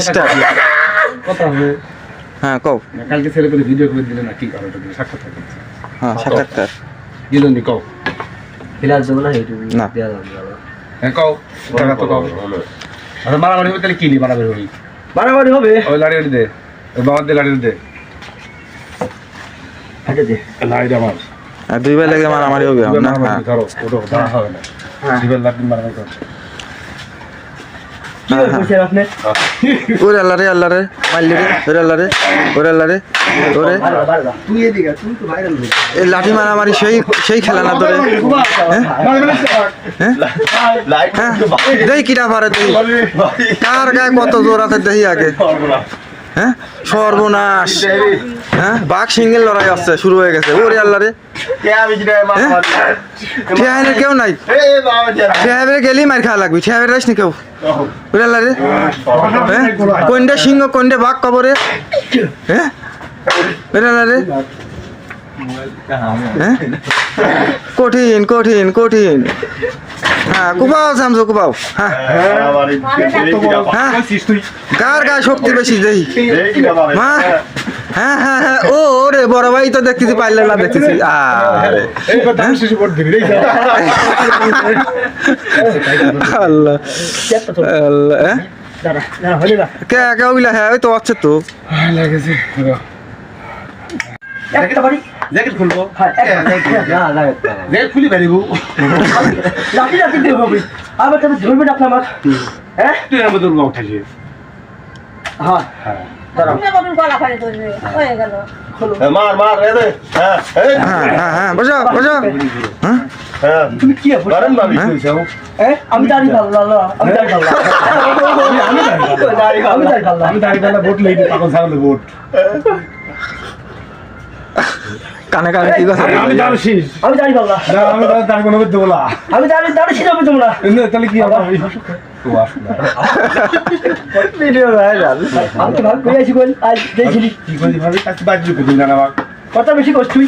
Start কথা হবে হ্যাঁ কও কালকে ছেলে করে ভিডিও করে দিলে না কি কারণ এটা সাক্ষাৎকার করছে হ্যাঁ সাক্ষাৎকার দিলনি কও ফিলার দেবো না এইটুকু না। দেওয়া যাবে না। হ্যাঁ কও টাকা তো কও আচ্ছা মারামারি হবে তাহলে কি নি মারামারি হবে মারামারি হবে ওই লাড়ি দে ওই বাবার দে লাড়ি দে আচ্ছা দে লাড়িটা আমার আর দুই ভাই লেগে মারামারি হবে না হ্যাঁ ধরো ওটা দাঁড়া হবে না দিবেন লাড়ি মারামারি কর কি বলছেন আপনি ওরে আল্লাহ রে মারলি রে ওরে আল্লাহ রে ওরে তুই এদিকে তুই তো ভাইরাল হয়ে এই লাঠি মারামারি সেই খেলা না তোরে হ্যাঁ দেই কিটা পারে তুই কার গায়ে কত জোর আছে দেখি আগে হ্যাঁ সর্বনাশ হ্যাঁ বাঘ সিঙ্গেল লড়াই আসছে শুরু হয়ে গেছে ওরে আল্লাহ রে ঠেহাইলে কেউ নাই ঠেহাইবে গেলেই মার খাওয়া লাগবি ঠেহাইবে রাইস নি কেউ ওরে আল্লাহ রে হ্যাঁ কোনটা সিংহ কোনটা বাঘ কবরে হ্যাঁ ওরে আল্লাহ রে হ্যাঁ কঠিন হ্যাঁ কুপাও সামসো কুপাও হ্যাঁ হ্যাঁ কার গায়ে শক্তি বেশি দেই মা হ্যাঁ ও রে বড় ভাই তো দেখতেছি পাইলে না দেখতেছি আরে এই কথা শিশু পড় দিবি রে আল্লাহ আল্লাহ হ্যাঁ দাঁড়া দাঁড়া হলে না কে ওইলা হ্যাঁ ওই তো আছে তো লাগেছে একটা বাড়ি জ্যাকেট খুলবো হ্যাঁ না লাগে জ্যাকেট খুলি বেরিব লাঠি দিয়ে হবে আবার তুমি ধরবে না আপনার হ্যাঁ তুই আমার দুর্গা উঠাইলি হ্যাঁ হ্যাঁ দাঁড়াও মার রে দে হ্যাঁ বসো হ্যাঁ তুমি কি বারেন বাবি কইছো আমি দাঁড়িয়ে ভালো আমি দাঁড়িয়ে ভালো আমি দাঁড়িয়ে ভোট লই দিই পাগল ছাগল ভোট কানে কি কথা আমি দাঁড়াছি আমি দাঁড়িয়ে ভালো না আমি দাঁড়িয়ে কোনো দেবো না আমি দাঁড়িয়ে ছিল তোমরা তাহলে কি হবে তো আসো না ভিডিও ভাইরাল আমি তো ভাগ করে আছি বল আজ দেখছিলি কি করি ভাবি কাছে বাজ ঢুকে দিন না আমার কথা বেশি করছ তুই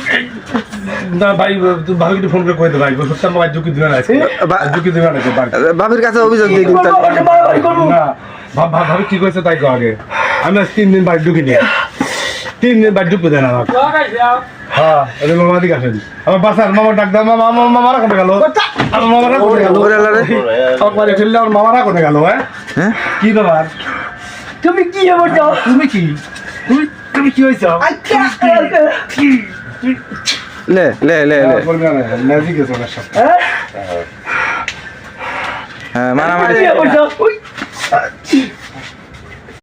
না ভাই তুই ভাবি একটু ফোন করে কই দে ভাই সব বাজ ঢুকে দিন না ঢুকে দিন না বাবির কাছে অভিযোগ দিয়ে দিন না ভাবি কি কইছে তাই কো আগে আমি আজ 3 দিন বাজ ঢুকে নিয়ে 3 দিন বাজ ঢুকে দেন আমার হ্যাঁ আরে মামা দিকে আসেন আমার বাসার মামা ডাক দাও মামারা কোনে গেল আমার মামারা কোনে গেল ওরে আল্লাহ রে একবারে ফেললে আমার মামারা কোনে গেল হ্যাঁ কি ব্যাপার তুমি কি হয়েছো তুমি কি তুমি কি হইছো লে বলবি না ম্যাজিক আছে ওর সাথে হ্যাঁ মারামারি কি হয়েছো